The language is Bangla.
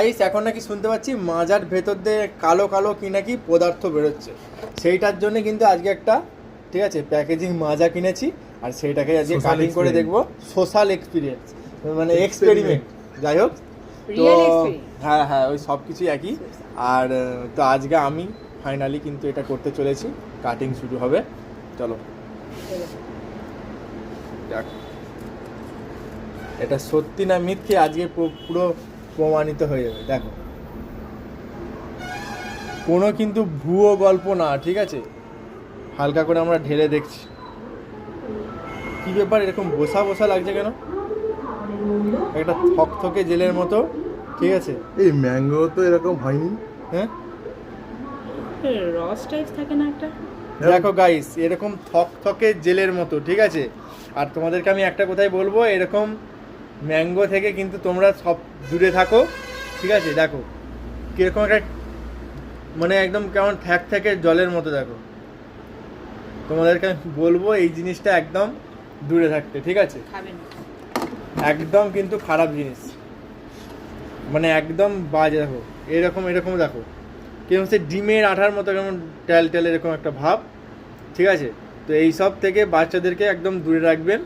গাইস এখন নাকি শুনতে পাচ্ছি মাজার ভেতর দিয়ে কালো কালো কি নাকি পদার্থ বেরোচ্ছে, সেইটার জন্য কিন্তু আজকে একটা ঠিক আছে প্যাকেজিং মাজা কিনেছি, আর সেইটাকে আজকে Social কাটিং করে experiment. দেখবো। সোশ্যাল এক্সপিরিয়েন্স মানে এক্সপেরিমেন্ট, যাই হোক। তো Real experience. হ্যাঁ হ্যাঁ ওই সব কিছুই একই। আর তো আজকে আমি ফাইনালি কিন্তু এটা করতে চলেছি, কাটিং শুরু হবে, চলো দেখ এটা সত্যি না মিথ্যে আজকে পুরো প্রমাণিত হয়ে যাবে। দেখো কোনো কিন্তু ভুয়ো গল্প না, ঠিক আছে। হালকা করে আমরা ঢেলে দেখছি। কি ব্যাপার এরকম বসা বসা লাগছে কেন? একটা থকথকে জেলের মতো, ঠিক আছে। এই ম্যাঙ্গো তো এরকম হয়নি। হ্যাঁ রস টাইপ থাকে না একটা? দেখো গাইস এরকম থকথকে জেলের মতো, ঠিক আছে। আর তোমাদেরকে আমি একটা কথাই বলবো, এরকম ম্যাঙ্গো থেকে কিন্তু তোমরা সব দূরে থাকো, ঠিক আছে। দেখো কিরকম একটা মানে একদম কেমন থ্যাক থ্যাকে জলের মতো, দেখো তোমাদেরকে আমি বলবো এই জিনিসটা একদম দূরে থাকতে, ঠিক আছে। খাবেন একদম কিন্তু খারাপ জিনিস, মানে একদম বাজে। দেখো এরকম এরকম দেখো কিরকম সে ডিমের আঠার মতো কেমন টেল টেল এরকম একটা ভাব, ঠিক আছে। তো এই সব থেকে বাচ্চাদেরকে একদম দূরে রাখবেন।